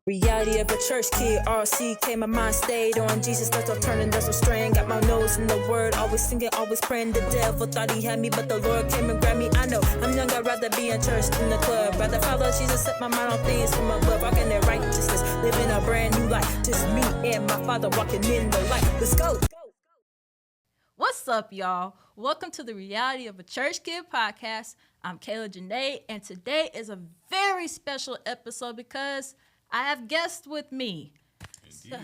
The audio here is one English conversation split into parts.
Reality of a church kid, RCK, my mind stayed on Jesus, that's all turning, that's all straying. Got my nose in the word, always singing, always praying. The devil thought he had me, but the Lord came and grabbed me. I know, I'm young, I'd rather be in church than the club. Rather follow Jesus, set my mind on things from above. Walking in righteousness, living a brand new life. Just me and my Father walking in the light. Let's go. What's up, y'all? Welcome to the Reality of a Church Kid podcast. I'm Kayla Janae, and today is a very special episode because I have guests with me. So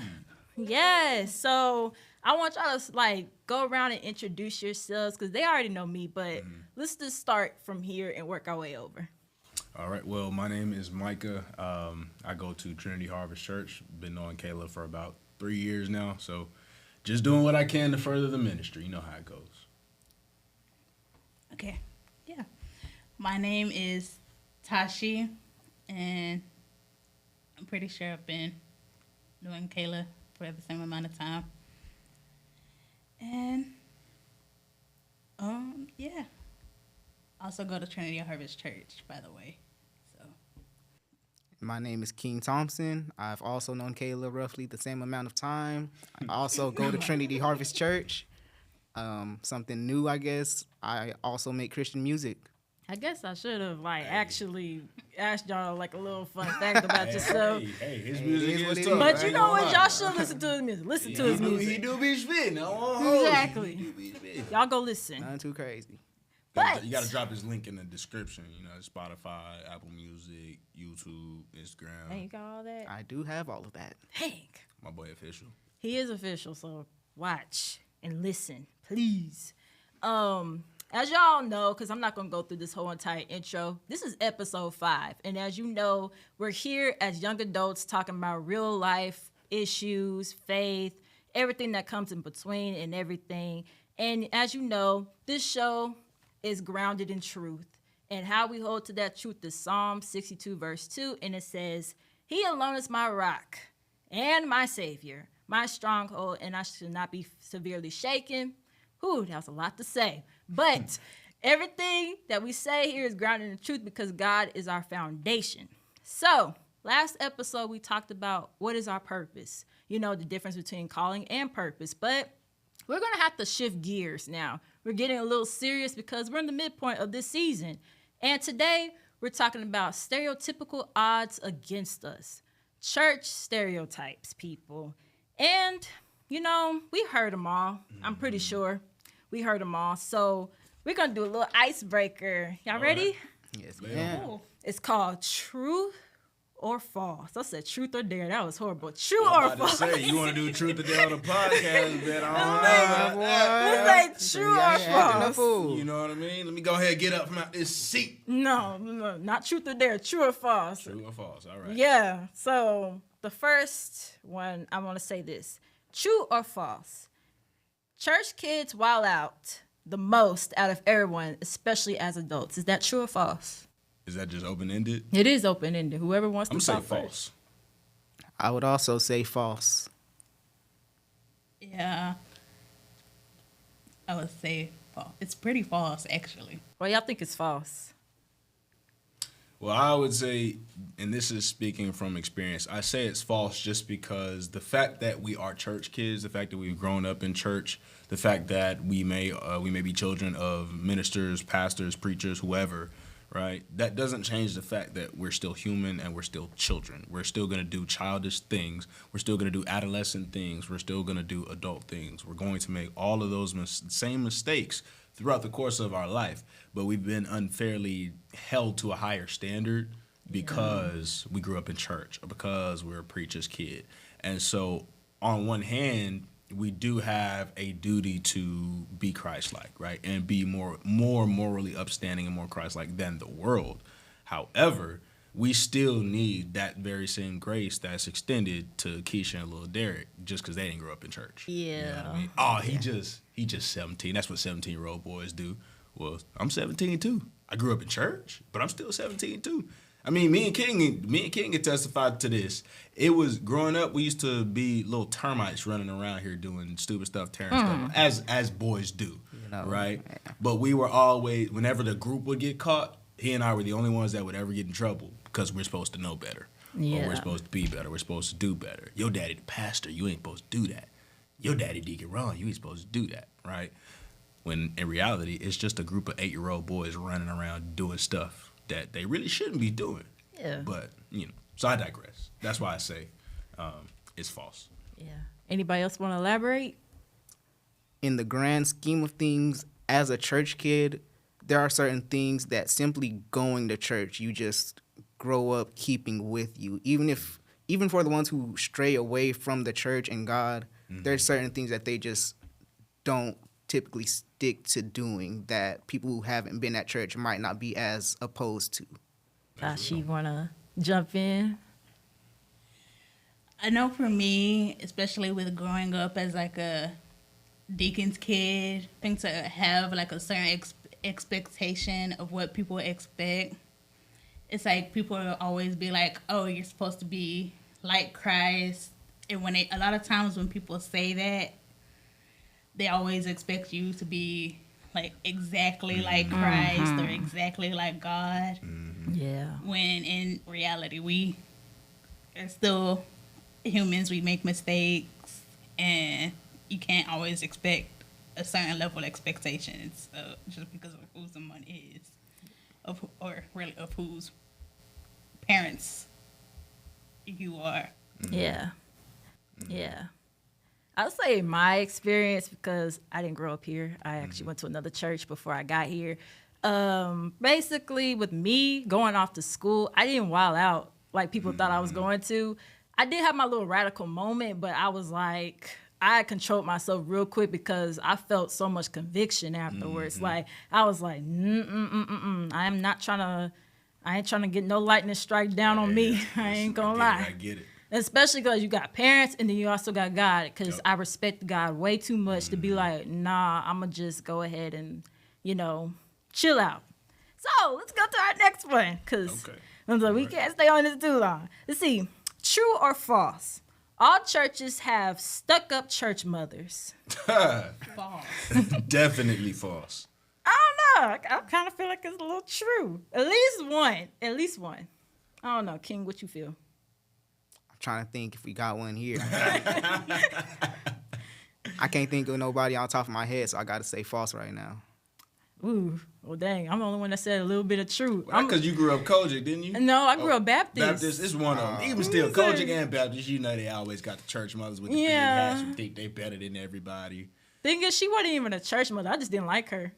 I want y'all to go around and introduce yourselves because they already know me, but let's just start from here and work our way over. All right. Well, my name is Mycah. I go to Trinity Harvest Church. Been knowing Kayla for about 3 years now, so just doing what I can to further the ministry. You know how it goes. Okay. Yeah. My name is Tashi, and I'm pretty sure I've been knowing Kayla for the same amount of time. And, yeah. Also go to Trinity Harvest Church, by the way. So. My name is King Thompson. I've also known Kayla roughly the same amount of time. I also go to Trinity Harvest Church. Something new, I guess. I also make Christian music. I guess I should have actually asked y'all a little fun fact about yourself. Hey, his music is tough. But you know what? Y'all should listen to his music. Listen to his music. He do be spitting. Exactly. Y'all go listen. Nothing too crazy. But you got to drop his link in the description. You know, Spotify, Apple Music, YouTube, Instagram. Hey, you got all that? I do have all of that. Hank. My boy official. He is official, so watch and listen, please. As y'all know, because I'm not going to go through this whole entire intro, this is episode 5. And as you know, we're here as young adults talking about real life issues, faith, everything that comes in between and everything. And as you know, this show is grounded in truth. And how we hold to that truth is Psalm 62, verse 2. And it says, "He alone is my rock and my savior, my stronghold, and I should not be severely shaken." Whew, that was a lot to say. But everything that we say here is grounded in truth because God is our foundation. So last episode, we talked about what is our purpose. You know, the difference between calling and purpose. But we're going to have to shift gears now. We're getting a little serious because we're in the midpoint of this season. And today, we're talking about stereotypical odds against us. Church stereotypes, people. And, you know, we heard them all. I'm pretty sure we heard them all. So we're going to do a little icebreaker. Y'all ready? Right. Yes, ma'am. Cool. It's called True or False. I said truth or dare. That was horrible. True or false? You want to do truth or dare on the podcast, man? I don't know. Let's say true or false. You know what I mean? Let me go ahead and get up from out this seat. No, not truth or dare. True or false? True or false? All right. Yeah. So the first one, I want to say this. True or false? Church kids wild out the most out of everyone, especially as adults. Is that true or false? Is that just open-ended? It is open-ended. Whoever wants to I'm talk saying false. first. I would also say false. Yeah. I would say false. It's pretty false, actually. Well, y'all think it's false. Well, I would say, and this is speaking from experience, I say it's false just because the fact that we are church kids, the fact that we've grown up in church, the fact that we may be children of ministers, pastors, preachers, whoever, right? That doesn't change the fact that we're still human and we're still children. We're still going to do childish things. We're still going to do adolescent things. We're still going to do adult things. We're going to make all of those same mistakes throughout the course of our life, but we've been unfairly held to a higher standard because we grew up in church or because we're a preacher's kid. And so on one hand, we do have a duty to be Christ-like, right? And be more morally upstanding and more Christ-like than the world. However, we still need that very same grace that's extended to Keisha and Lil Derek just because they didn't grow up in church. Yeah. You know what I mean? Oh, he just 17. That's what 17-year-old boys do. Well, I'm 17 too. I grew up in church, but I'm still 17 too. I mean, me and King can testify to this. It was growing up, we used to be little termites running around here doing stupid stuff, tearing stuff, as boys do, right? Yeah. But we were always, whenever the group would get caught, he and I were the only ones that would ever get in trouble because we're supposed to know better. Yeah. Or we're supposed to be better. We're supposed to do better. Your daddy the pastor. You ain't supposed to do that. Your daddy Deacon Ron. You ain't supposed to do that, right? When in reality, it's just a group of 8-year-old boys running around doing stuff that they really shouldn't be doing. Yeah. But, so I digress. That's why I say it's false. Yeah. Anybody else want to elaborate? In the grand scheme of things, as a church kid, there are certain things that simply going to church, you just grow up keeping with you. Even for the ones who stray away from the church and God, there's certain things that they just don't typically stick to doing that people who haven't been at church might not be as opposed to. Tashi, want to jump in? I know for me, especially with growing up as like a deacon's kid, I think to have like a certain expectation of what people expect, it's like people will always be like, oh, you're supposed to be like Christ. And a lot of times when people say that, they always expect you to be like exactly like Christ or exactly like God. Yeah. When in reality, we are still humans. We make mistakes, and you can't always expect a certain level of expectations just because of who someone is, of whose parents you are. Yeah. Yeah. I'll say my experience, because I didn't grow up here. I actually went to another church before I got here. Basically, with me going off to school, I didn't wild out like people thought I was going to. I did have my little radical moment, but I was like, I controlled myself real quick because I felt so much conviction afterwards. Like, I was like, I ain't trying to get no lightning strike down on me. I ain't gonna lie. I get it. Especially because you got parents and then you also got God. Because I respect God way too much to be like, nah, I'm going to just go ahead and, chill out. So let's go to our next one. Because we can't stay on this too long. Let's see. True or false? All churches have stuck-up church mothers. False. Definitely false. I don't know. I kind of feel like it's a little true. At least one. I don't know. King, what you feel? Trying to think if we got one here. I can't think of nobody on top of my head, so I got to say false right now. Ooh, well, dang. I'm the only one that said a little bit of truth. Because you grew up Kojic, didn't you? No, I grew up Baptist. Baptist is one of them. Even still, Kojic and Baptist, they always got the church mothers with the big hats who think they better than everybody. Thing is, she wasn't even a church mother. I just didn't like her.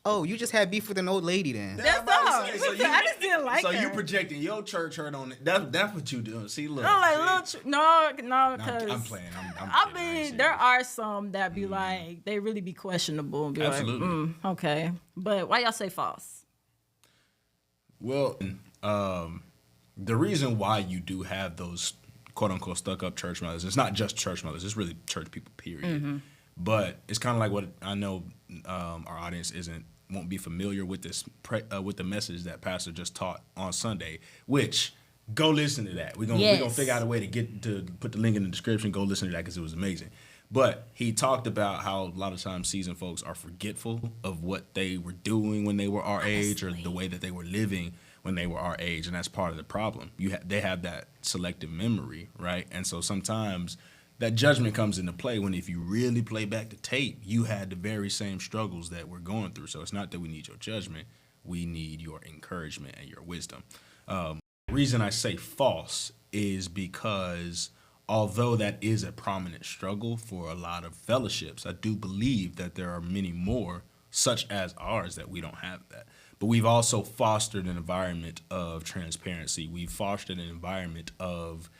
Oh, you just had beef with an old lady then. That's all. I just didn't like her. So you projecting your church hurt on it. That's what you doing. See, look. I'm like, no, because I'm playing. I mean, there are some that be like, they really be questionable and be Absolutely. like, okay. But why y'all say false? Well, the reason why you do have those quote unquote stuck up church mothers, it's not just church mothers, it's really church people, period. But it's kind of like what I know our audience won't be familiar with this with the message that Pastor just taught on Sunday, which go listen to that. We're gonna figure out a way to put the link in the description. Go listen to that because it was amazing. But he talked about how a lot of times seasoned folks are forgetful of what they were doing when they were our age or the way that they were living when they were our age, and that's part of the problem. They have that selective memory, right? And so sometimes that judgment comes into play when if you really play back the tape, you had the very same struggles that we're going through. So it's not that we need your judgment. We need your encouragement and your wisdom. The reason I say false is because although that is a prominent struggle for a lot of fellowships, I do believe that there are many more, such as ours, that we don't have that. But we've also fostered an environment of transparency. We've fostered an environment of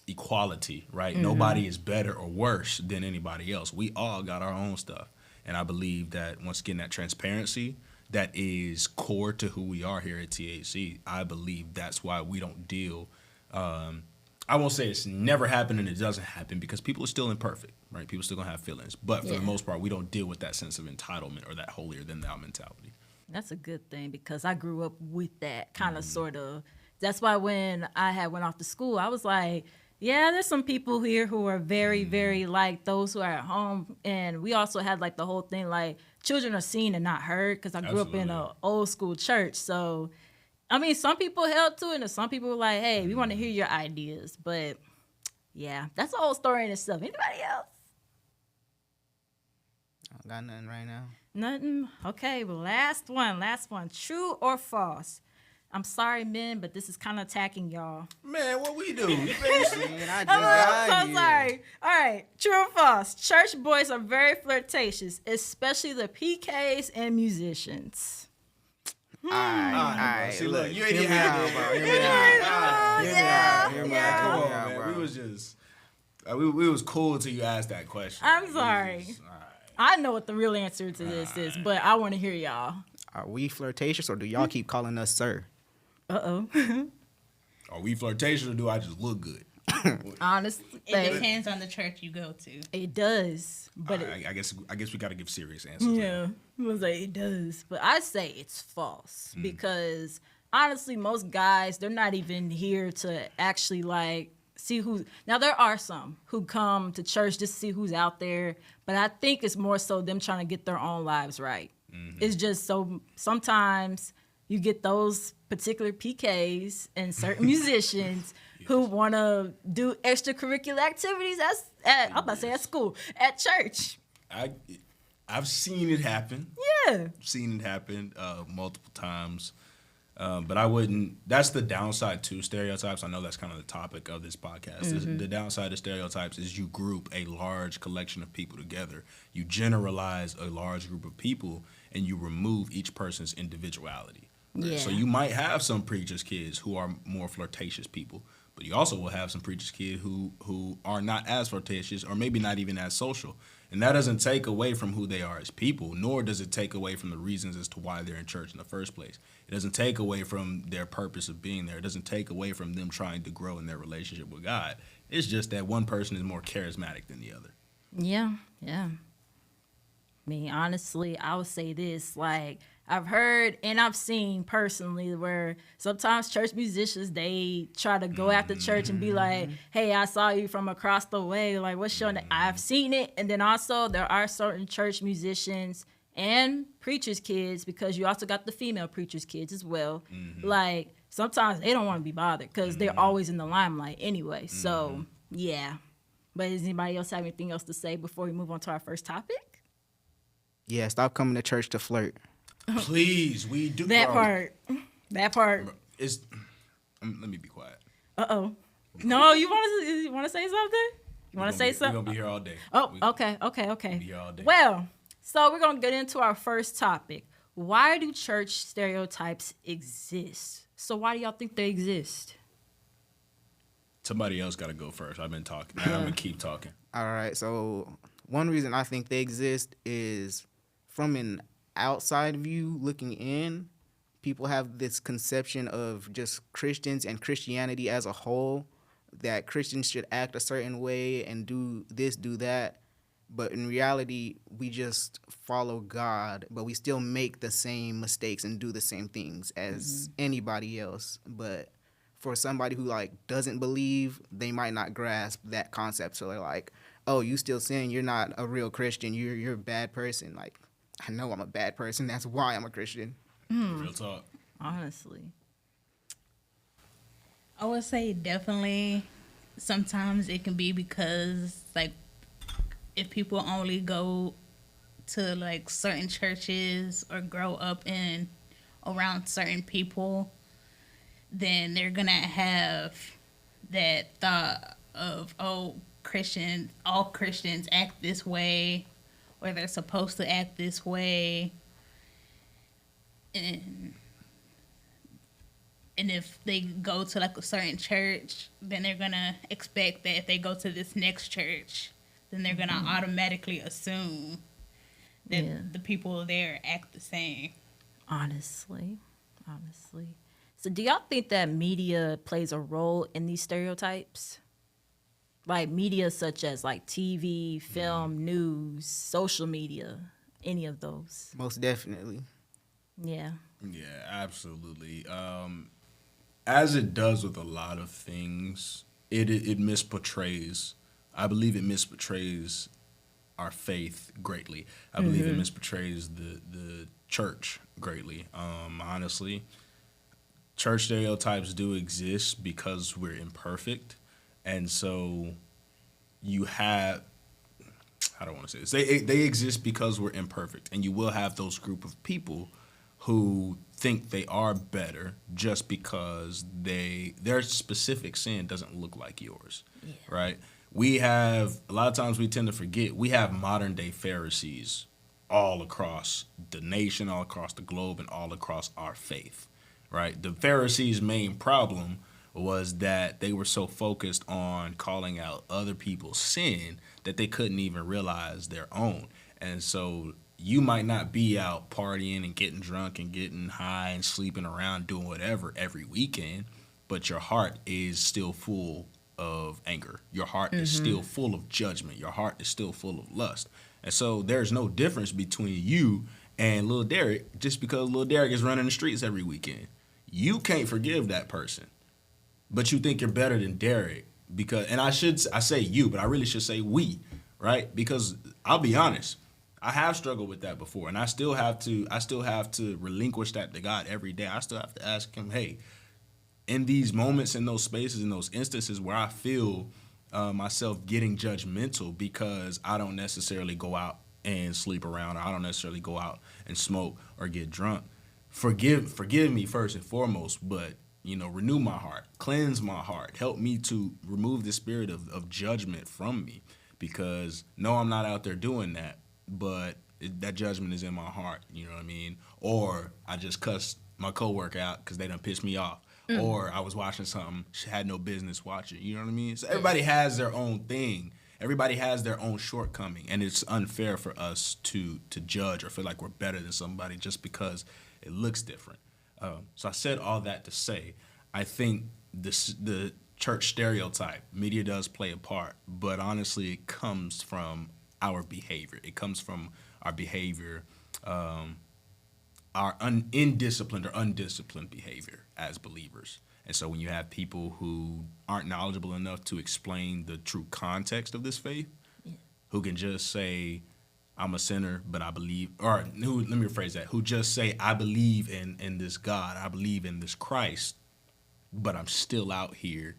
equality, right? Nobody is better or worse than anybody else. We all got our own stuff. And I believe that, once again, that transparency, that is core to who we are here at THC. I believe that's why we don't deal, I won't say it's never happened and it doesn't happen, because people are still imperfect, right? People still gonna have feelings. But for the most part, we don't deal with that sense of entitlement or that holier than thou mentality. That's a good thing, because I grew up with that kind of sort of. That's why when I had went off to school, I was like, yeah, there's some people here who are very, very like those who are at home. And we also had like the whole thing like children are seen and not heard, because I grew up in an old school church. So I mean, some people held to it, and some people were like, "Hey, we want to hear your ideas." But yeah, that's a whole story in itself. Anybody else? I don't got nothing right now. Nothing. Okay, well, last one. True or false? I'm sorry, men, but this is kind of attacking y'all. Man, what we do? Man, I just I'm got so here. sorry. All right, true or false? Church boys are very flirtatious, especially the PKs and musicians. All right. See, look, you ain't hear even me had out, it. bro. Hear me out. Hear me out. Come on, Yeah, man. bro. We was just, we was cool till you asked that question. I'm sorry. All right. I know what the real answer to this is, but I want to hear y'all. Are we flirtatious or do y'all keep calling us sir? Uh-oh. Are we flirtatious or do I just look good? Honestly, It depends on the church you go to. it does. But I guess we got to give serious answers. yeah, I was like, it does. But I say it's false because honestly, most guys, they're not even here to actually like see who. Now, there are some who come to church just to see who's out there, but I think it's more so them trying to get their own lives right. It's just so sometimes you get those particular PKs and certain musicians who want to do extracurricular activities I'm about to say at school, at church. I've seen it happen. Yeah. Seen it happen multiple times. But I wouldn't. That's the downside to stereotypes. I know that's kind of the topic of this podcast. The downside of stereotypes is you group a large collection of people together. You generalize a large group of people, and you remove each person's individuality. Yeah. So you might have some preachers' kids who are more flirtatious people, but you also will have some preachers' kids who are not as flirtatious or maybe not even as social. And that doesn't take away from who they are as people, nor does it take away from the reasons as to why they're in church in the first place. It doesn't take away from their purpose of being there. It doesn't take away from them trying to grow in their relationship with God. It's just that one person is more charismatic than the other. Yeah. I mean, honestly, I would say this, like, I've heard and I've seen personally where sometimes church musicians, they try to go after church and be like, hey, I saw you from across the way. Like, what's your name? I've seen it. And then also there are certain church musicians and preachers' kids, because you also got the female preachers' kids as well. Like, sometimes they don't want to be bothered because they're always in the limelight anyway. So, yeah. But does anybody else have anything else to say before we move on to our first topic? Yeah, stop coming to church to flirt. Please, we do. That bro. part. It's. Let me be quiet. Uh-oh. No, you want to say something? You want to say We're something? gonna be here all day. Oh, We- okay. be here all day. Well, so we're going to get into our first topic. Why do church stereotypes exist? So why do y'all think they exist? Somebody else got to go first. I've been talking. I'm gonna keep talking. All right, so one reason I think they exist is from an outside view looking in, people have this conception of just Christians and Christianity as a whole, that Christians should act a certain way and do this, do that. But in reality, we just follow God, but we still make the same mistakes and do the same things as anybody else. But for somebody who like doesn't believe, they might not grasp that concept. So they're like, oh, you still sin, you're not a real Christian, you're a bad person. Like, I know I'm a bad person, that's why I'm a Christian. Real talk. Honestly. I would say definitely sometimes it can be because, like, if people only go to, like, certain churches or grow up in around certain people, then they're going to have that thought of, oh, all Christians act this way, or they're supposed to act this way. And if they go to like a certain church, then they're gonna expect that if they go to this next church, then they're gonna automatically assume that the people there act the same. Honestly. So do y'all think that media plays a role in these stereotypes? Like media such as like TV, film, news, social media, any of those? Most definitely. Yeah. Yeah, absolutely. As it does with a lot of things, it misportrays. I believe it misportrays our faith greatly. I believe it misportrays the church greatly. Honestly, church stereotypes do exist because we're imperfect. And so you have, I don't want to say this, they exist because we're imperfect. And you will have those group of people who think they are better just because their specific sin doesn't look like yours, right? We have, a lot of times we tend to forget, we have modern day Pharisees all across the nation, all across the globe, and all across our faith, right? The Pharisees' main problem was that they were so focused on calling out other people's sin that they couldn't even realize their own. And so you might not be out partying and getting drunk and getting high and sleeping around doing whatever every weekend, but your heart is still full of anger. Your heart is still full of judgment. Your heart is still full of lust. And so there's no difference between you and Lil Derek just because Lil Derek is running the streets every weekend. You can't forgive that person, but you think you're better than Derek because, and I say you, but I really should say we, right? Because I'll be honest, I have struggled with that before, and I still have to relinquish that to God every day. I still have to ask him, hey, in these moments, in those spaces, in those instances where I feel myself getting judgmental because I don't necessarily go out and sleep around, or I don't necessarily go out and smoke or get drunk, forgive me first and foremost, but renew my heart, cleanse my heart, help me to remove the spirit of judgment from me, because no, I'm not out there doing that, but that judgment is in my heart, you know what I mean? Or I just cussed my coworker out because they done pissed me off. Or I was watching something she had no business watching. You know what I mean? So everybody has their own thing. Everybody has their own shortcoming, and it's unfair for us to judge or feel like we're better than somebody just because it looks different. So I said all that to say, I think the church stereotype, media does play a part, but honestly, it comes from our behavior. It comes from our behavior, our indisciplined or undisciplined behavior as believers. And so when you have people who aren't knowledgeable enough to explain the true context of this faith, who can just say, I'm a sinner, but I believe, or let me rephrase that, who just say, I believe in this God, I believe in this Christ, but I'm still out here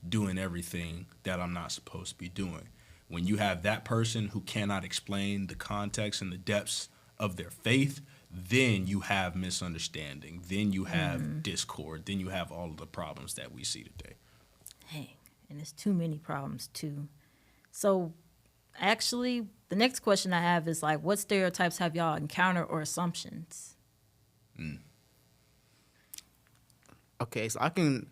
doing everything that I'm not supposed to be doing. When you have that person who cannot explain the context and the depths of their faith, then you have misunderstanding, then you have discord, then you have all of the problems that we see today. Hey, and there's too many problems too. So actually, the next question I have is like, what stereotypes have y'all encountered or assumptions? Okay, so I can,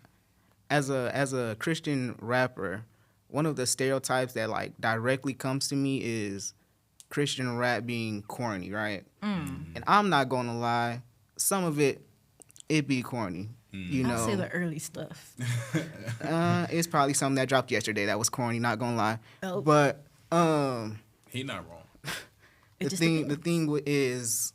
as a Christian rapper, one of the stereotypes that like directly comes to me is Christian rap being corny, right? And I'm not gonna lie, some of it be corny. I'd say the early stuff. It's probably something that dropped yesterday that was corny, not gonna lie. Oh. But He not wrong. the thing is,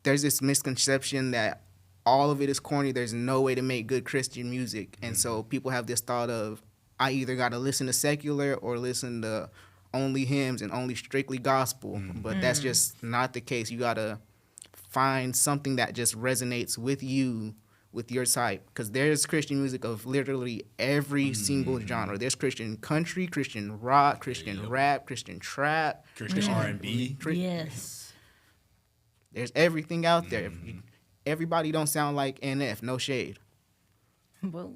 there's this misconception that all of it is corny. There's no way to make good Christian music, and so people have this thought of, I either got to listen to secular or listen to only hymns and only strictly gospel. But that's just not the case. You got to find something that just resonates with you, with your type, because there's Christian music of literally every single genre. There's Christian country, Christian rock, Christian rap, Christian trap, Christian R&B. Yes. There's everything out there. Everybody don't sound like NF, no shade. Well,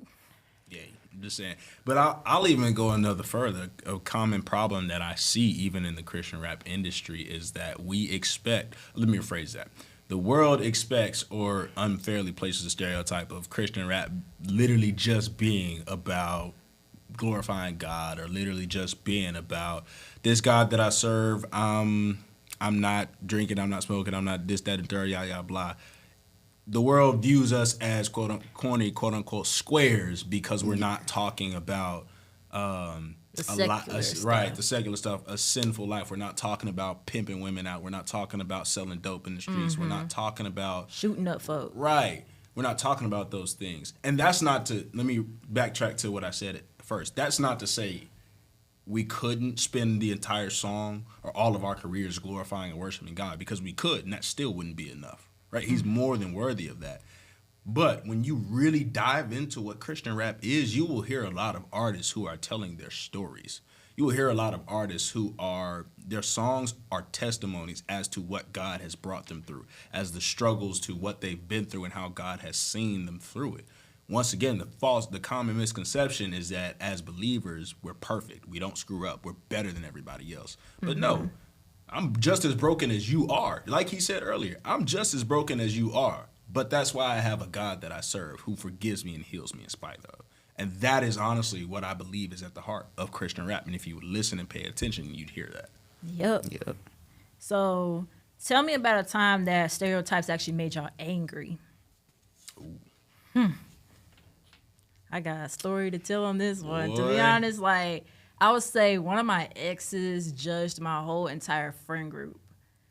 Yeah, I'm just saying. But I'll even go another further. A common problem that I see even in the Christian rap industry is that we expect, let me rephrase that. The world expects or unfairly places a stereotype of Christian rap literally just being about glorifying God, or literally just being about this God that I serve. I'm not drinking, I'm not smoking, I'm not this, that, and third, yada, yada, blah. The world views us as corny, quote unquote, squares because we're not talking about the secular stuff, a sinful life. We're not talking about pimping women out. We're not talking about selling dope in the streets. We're not talking about shooting up folk. Right. We're not talking about those things. And that's not to, let me backtrack to what I said at first. That's not to say we couldn't spend the entire song or all of our careers glorifying and worshiping God, because we could, and that still wouldn't be enough. Right? He's more than worthy of that. But when you really dive into what Christian rap is, you will hear a lot of artists who are telling their stories. You will hear a lot of artists who their songs are testimonies as to what God has brought them through, as the struggles to what they've been through and how God has seen them through it. Once again, the common misconception is that as believers, we're perfect. We don't screw up. We're better than everybody else. But no, I'm just as broken as you are. Like he said earlier, I'm just as broken as you are. But that's why I have a God that I serve who forgives me and heals me in spite of. And that is honestly what I believe is at the heart of Christian rap. And if you would listen and pay attention, you'd hear that. Yep. So tell me about a time that stereotypes actually made y'all angry. I got a story to tell on this one. To be honest, like, I would say one of my exes judged my whole entire friend group.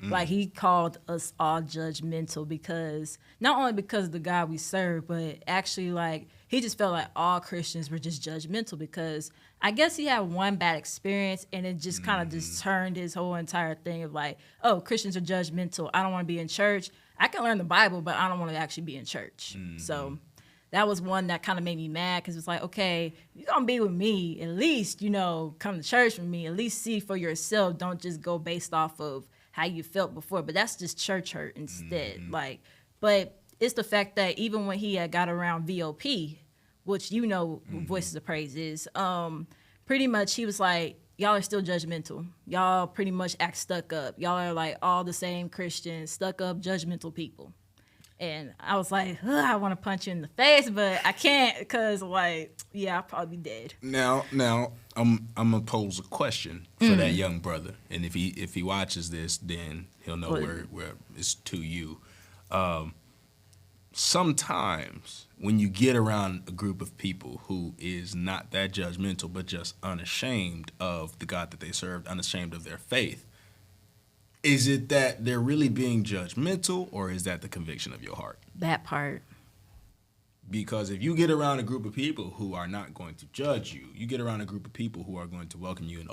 Like, he called us all judgmental because, not only because of the God we serve, but actually, like, he just felt like all Christians were just judgmental because I guess he had one bad experience and it just kind of just turned his whole entire thing of like, oh, Christians are judgmental. I don't want to be in church. I can learn the Bible, but I don't want to actually be in church. So that was one that kind of made me mad because it's like, okay, you're going to be with me, at least, you know, come to church with me, at least see for yourself. Don't just go based off of how you felt before. But that's just church hurt instead. Like, but it's the fact that even when he had got around VOP, which you know Voices of Praise is, pretty much he was like, y'all are still judgmental. Y'all pretty much act stuck up. Y'all are like all the same Christians, stuck up, judgmental people. And I was like, I want to punch you in the face, but I can't because, like, yeah, I'll probably be dead. Now, I'm gonna pose a question for that young brother, and if he watches this, then he'll know where it's to you. Sometimes when you get around a group of people who is not that judgmental, but just unashamed of the God that they served, unashamed of their faith, is it that they're really being judgmental, or is that the conviction of your heart? That part. Because if you get around a group of people who are not going to judge you, you get around a group of people who are going to welcome you with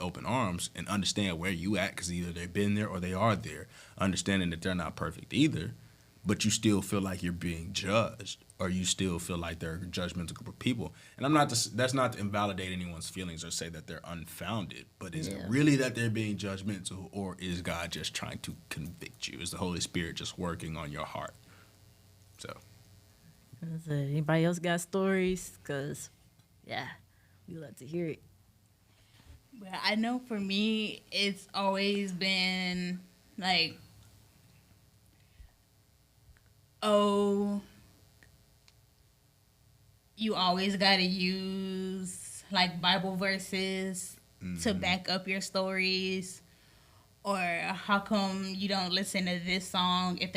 open arms and understand where you at, because either they've been there or they are there, understanding that they're not perfect either, but you still feel like you're being judged, or you still feel like they're a judgmental group of people. And that's not to invalidate anyone's feelings or say that they're unfounded, but is it really that they're being judgmental, or is God just trying to convict you? Is the Holy Spirit just working on your heart? So, anybody else got stories? Because, yeah, we love to hear it. Well, I know for me, it's always been like, oh, you always got to use like Bible verses to back up your stories, or how come you don't listen to this song if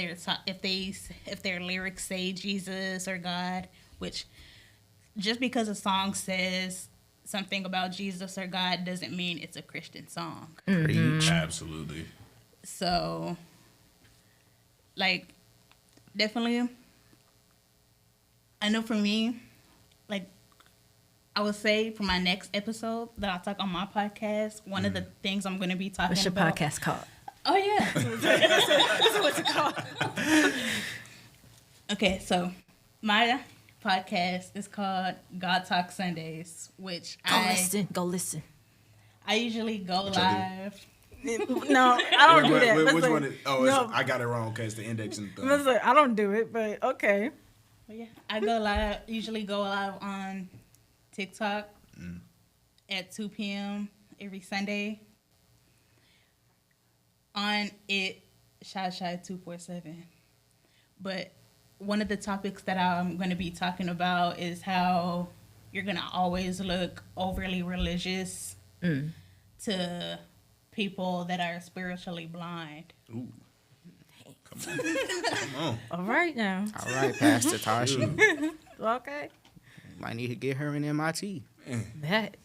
their lyrics say Jesus or God, which just because a song says something about Jesus or God doesn't mean it's a Christian song. Preach. absolutely. So, like, definitely, I know for me, like, I would say for my next episode that I'll talk on my podcast, one of the things I'm going to be talking about. What's your podcast called? Oh, yeah. That's what's it called. Okay, so my podcast is called God Talk Sundays, which Go listen. I usually go live. No, I don't do that. Which one? No. I got it wrong. Okay, it's the index and thumb. Listen, I don't do it, but okay. But yeah, I usually go live on TikTok at 2 p.m. every Sunday on it Shy 247. But one of the topics that I'm going to be talking about is how you're going to always look overly religious to people that are spiritually blind. Ooh. Come on. All right now. All right, Pastor Tashi. Okay. Might need to get her in MIT. That.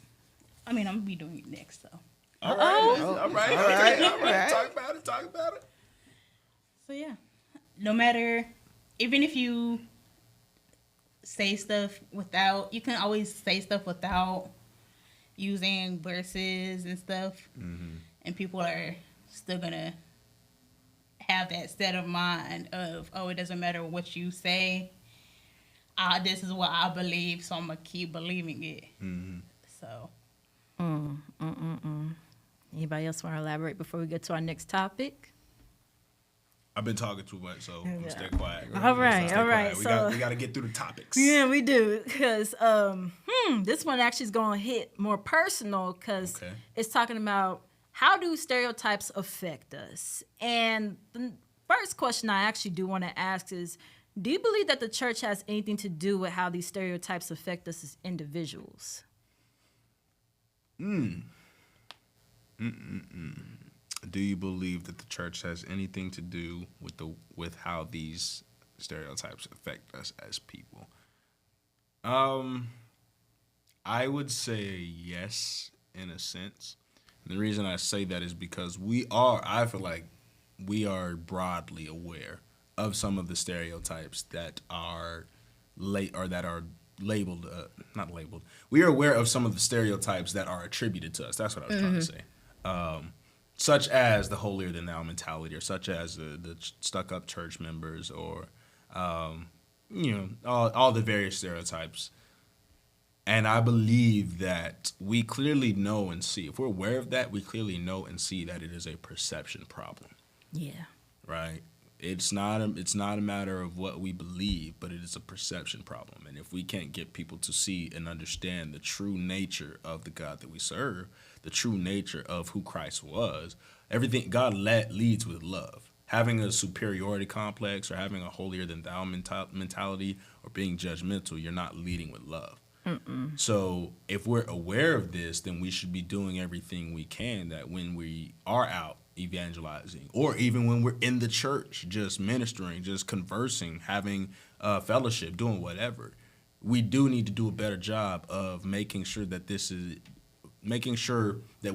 I mean, I'm going to be doing it next, though. All right. Talk about it. So, yeah. No matter, even if you say stuff without, you can always say stuff without using verses and stuff. And people are still going to have that state of mind of, oh, it doesn't matter what you say. This is what I believe, so I'm going to keep believing it. Mm-hmm. So. Anybody else want to elaborate before we get to our next topic? I've been talking too much, so I'm stay quiet. All right. We got to get through the topics. Yeah, we do. Because this one actually is going to hit more personal because it's talking about how do stereotypes affect us? And the first question I actually do want to ask is, do you believe that the church has anything to do with how these stereotypes affect us as individuals? Do you believe that the church has anything to do with how these stereotypes affect us as people? I would say yes, in a sense. And the reason I say that is because I feel like we are broadly aware of some of the stereotypes that are labeled, not labeled. We are aware of some of the stereotypes that are attributed to us. That's what I was trying to say. Such as the holier-than-thou mentality, or such as the stuck-up church members, or, all the various stereotypes. And I believe that we clearly know and see. If we're aware of that, we clearly know and see that it is a perception problem. Yeah. Right? It's not a matter of what we believe, but it is a perception problem. And if we can't get people to see and understand the true nature of the God that we serve, the true nature of who Christ was, everything God leads with love. Having a superiority complex or having a holier-than-thou mentality or being judgmental, you're not leading with love. So if we're aware of this, then we should be doing everything we can that when we are out evangelizing, or even when we're in the church, just ministering, just conversing, having fellowship, doing whatever, we do need to do a better job of making sure that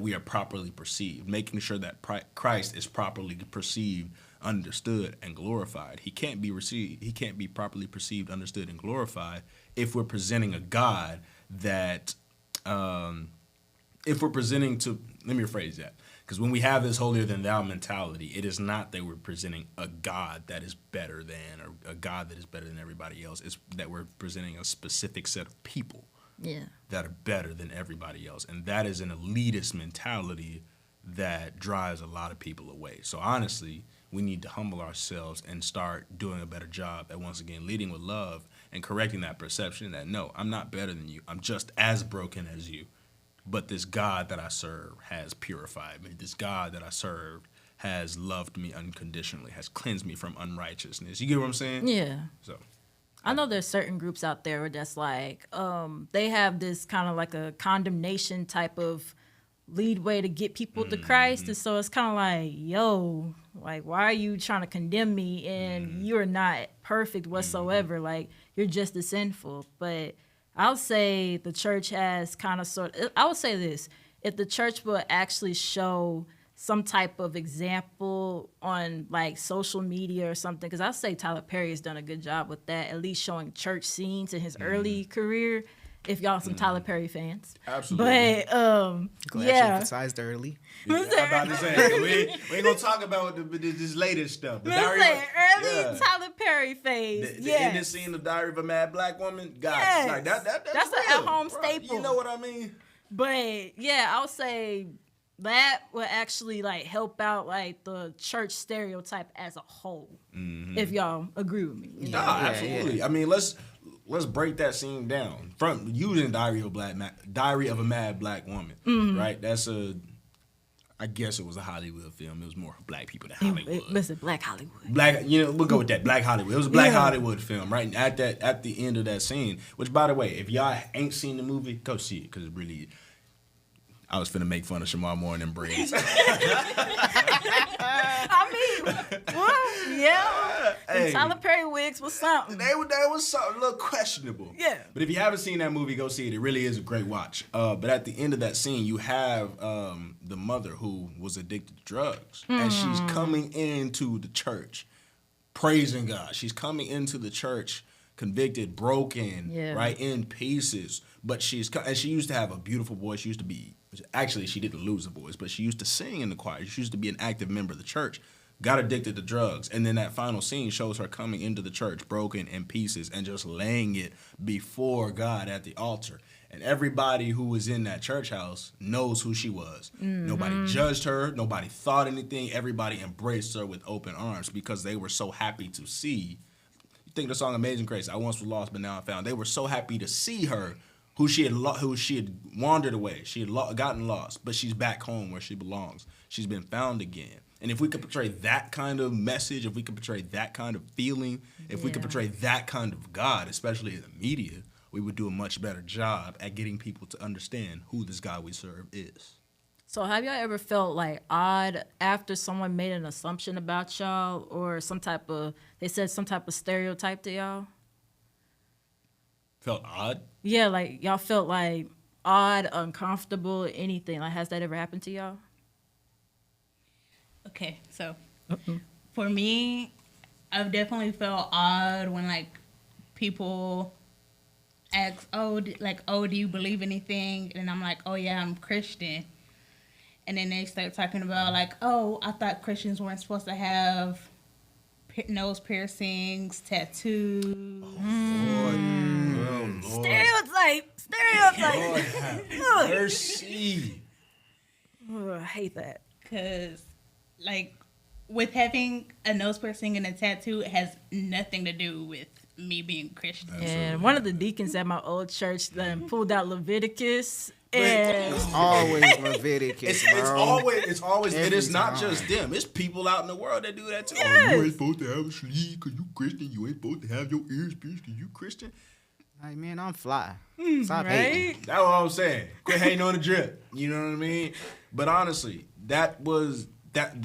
we are properly perceived, making sure that Christ is properly perceived, understood, and glorified. He can't be properly perceived, understood, and glorified if we're presenting a God that, let me rephrase that. Because when we have this holier-than-thou mentality, it is not that we're presenting a God that is better than, or a God that is better than everybody else. It's that we're presenting a specific set of people that are better than everybody else. And that is an elitist mentality that drives a lot of people away. So honestly, we need to humble ourselves and start doing a better job at, once again, leading with love and correcting that perception that, no, I'm not better than you. I'm just as broken as you. But this God that I serve has purified me. This God that I serve has loved me unconditionally, has cleansed me from unrighteousness. You get what I'm saying? Yeah. So I know there's certain groups out there that's like, they have this kind of like a condemnation type of lead way to get people to Christ. And so it's kind of like, yo, like, why are you trying to condemn me? And you're not perfect whatsoever. Like, you're just as sinful. But I'll say the church has I would say this, if the church will actually show some type of example on like social media or something, because I'll say Tyler Perry has done a good job with that, at least showing church scenes in his early career, if y'all some Tyler Perry fans. Absolutely. But, Glad you emphasized early. I'm about to say, we ain't going to talk about this latest stuff. The early Tyler Perry phase. The ending scene of Diary of a Mad Black Woman. God, like that's an real, at-home bro. staple. You know what I mean? But, yeah, I'll say that would actually like help out like the church stereotype as a whole, if y'all agree with me. You know? Absolutely. I mean, let's break that scene down from using Diary of a Mad Black Woman, right? I guess it was a Hollywood film. It was more for black people than Hollywood. Listen, Black Hollywood. We'll go with that. Black Hollywood. It was a Black Hollywood film, right? At the end of that scene, which, by the way, if y'all ain't seen the movie, go see it, because it really. I was finna make fun of Shamar Moore and them braids. I mean, well, yeah. Hey, Tyler Perry wigs was something. They was something a little questionable. Yeah. But if you haven't seen that movie, go see it. It really is a great watch. But at the end of that scene, you have the mother who was addicted to drugs. And she's coming into the church praising God. She's coming into the church convicted, broken, right, in pieces. But she used to have a beautiful voice. She didn't lose a voice, but she used to sing in the choir. She used to be an active member of the church. got addicted to drugs, and then that final scene shows her coming into the church broken in pieces and just laying it before God at the altar. And everybody who was in that church house knows who she was. Nobody judged her. Nobody thought anything. Everybody embraced her with open arms because they were so happy to see. You think the song "Amazing Grace"? I once was lost, but now I'm found. They were so happy to see her, who she had wandered away. She had gotten lost, but she's back home where she belongs. She's been found again. And if we could portray that kind of message, if we could portray that kind of feeling, if we could portray that kind of God, especially in the media, we would do a much better job at getting people to understand who this God we serve is. So have y'all ever felt like odd after someone made an assumption about y'all or they said some type of stereotype to y'all? Felt odd? Yeah, like y'all felt like odd, uncomfortable, anything. Like, has that ever happened to y'all? Okay, so for me, I've definitely felt odd when like people ask, oh, do you believe anything? And I'm like, oh yeah, I'm Christian. And then they start talking about like, oh, I thought Christians weren't supposed to have nose piercings, tattoos. Lord. Stereotype. Lord have mercy. I hate that. Because, like, with having a nose piercing and a tattoo, it has nothing to do with me being Christian. And one of the deacons at my old church then pulled out Leviticus. And It's always Leviticus, bro. It's always. It Every is not time. just them. It's people out in the world that do that too. Yes. Oh, you ain't supposed to have a sleeve because you Christian. You ain't supposed to have your ears pierced because you Christian. Like, man, I'm fly. Stop right? hating. That's what I'm saying. Quit hating on the drip. You know what I mean? But honestly, the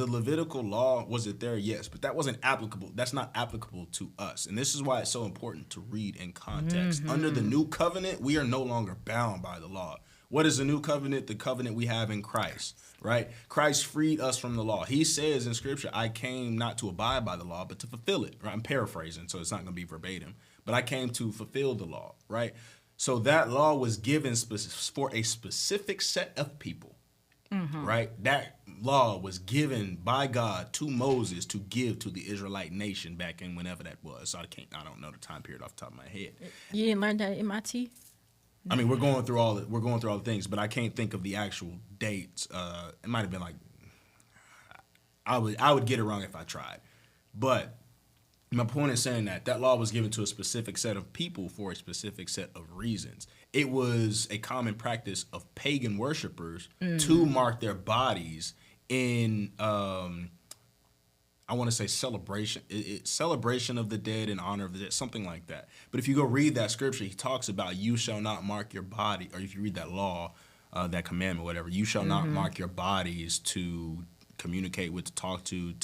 Levitical law, was it there? Yes, but that wasn't applicable. That's not applicable to us. And this is why it's so important to read in context. Under the new covenant, we are no longer bound by the law. What is the new covenant? The covenant we have in Christ, right? Christ freed us from the law. He says in Scripture, I came not to abide by the law, but to fulfill it. Right? I'm paraphrasing, so it's not going to be verbatim. But I came to fulfill the law, right? So that law was given for a specific set of people, right? That law was given by God to Moses to give to the Israelite nation back in whenever that was. So I don't know the time period off the top of my head. you didn't learn that at MIT? I mean, we're going through all the things, but I can't think of the actual dates. It might have been like I would get it wrong if I tried. But my point is saying that law was given to a specific set of people for a specific set of reasons. It was a common practice of pagan worshipers to mark their bodies in I want to say celebration. Celebration of the dead in honor of the dead, something like that. But if you go read that scripture, he talks about you shall not mark your body, or if you read that law, that commandment, whatever, you shall not mark your bodies to communicate with, to talk to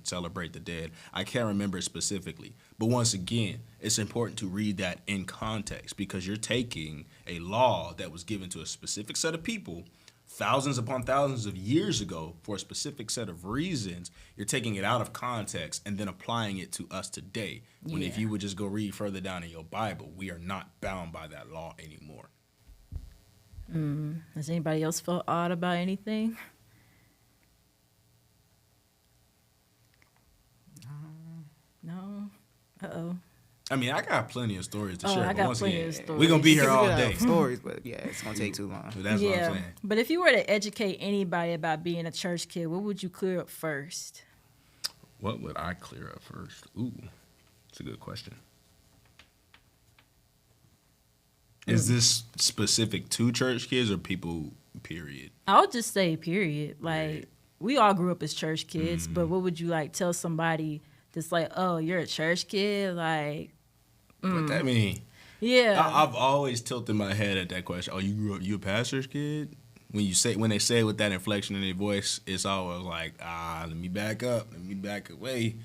celebrate the dead. I can't remember it specifically. But once again, it's important to read that in context because you're taking a law that was given to a specific set of people thousands upon thousands of years ago for a specific set of reasons. You're taking it out of context and then applying it to us today. When if you would just go read further down in your Bible, we are not bound by that law anymore. Has anybody else felt odd about anything? No? Uh-oh. I mean, I got plenty of stories to Oh, share. I but got once plenty again, of stories. we're going to be here We all could day. have stories, but yeah, it's gonna take too long. So that's what I'm saying. But if you were to educate anybody about being a church kid, what would you clear up first? What would I clear up first? Ooh, that's a good question. Is this specific to church kids or people, period? I would just say period. Like, we all grew up as church kids, but what would you like tell somebody that's like, oh, you're a church kid? Like, What that mean? yeah. I've always tilted my head at that question. Oh, you grew up, you a pastor's kid? When they say it with that inflection in their voice, it's always like, let me back up, let me back away.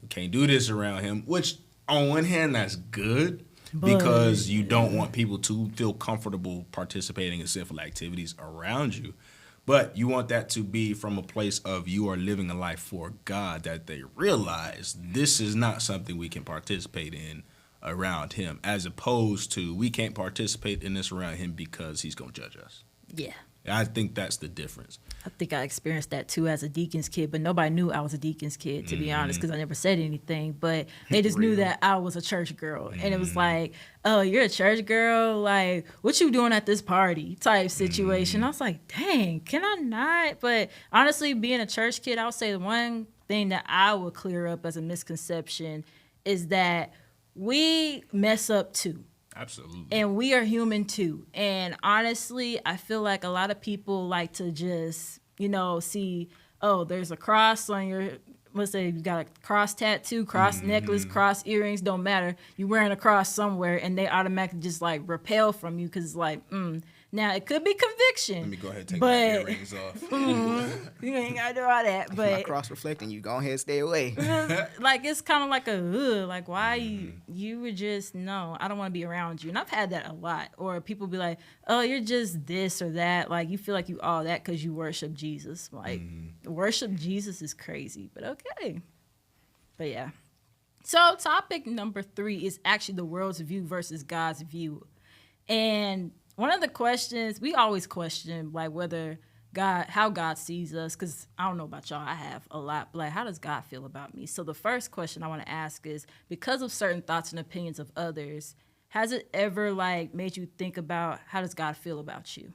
We can't do this around him. Which, on one hand, that's good because you don't want people to feel comfortable participating in sinful activities around you. But you want that to be from a place of you are living a life for God, that they realize this is not something we can participate in around him, as opposed to we can't participate in this around him because he's going to judge us. Yeah. I think that's the difference. I think I experienced that too as a deacon's kid, but nobody knew I was a deacon's kid, to be honest, because I never said anything. But they just knew that I was a church girl. And it was like, oh, you're a church girl? Like, what you doing at this party type situation? I was like, dang, can I not? But honestly, being a church kid, I would say the one thing that I would clear up as a misconception is that we mess up too. Absolutely. And we are human too. And honestly, I feel like a lot of people like to just, see, oh, there's a cross on your, let's say you got a cross tattoo, cross necklace, cross earrings, don't matter. You're wearing a cross somewhere and they automatically just like repel from you because it's like, Now, it could be conviction. Let me go ahead and take my earrings off. You ain't got to do all that. But my cross reflecting you. Go ahead, stay away. like, it's kind of like like, why you would just, no, I don't want to be around you. And I've had that a lot. Or people be like, oh, you're just this or that. Like, you feel like you all that because you worship Jesus. Like, worship Jesus is crazy. But okay. But yeah. So topic number 3 is actually the world's view versus God's view. And one of the questions, we always question, like, how God sees us, because I don't know about y'all, I have a lot, but like, how does God feel about me? So the first question I want to ask is, because of certain thoughts and opinions of others, has it ever, like, made you think about how does God feel about you?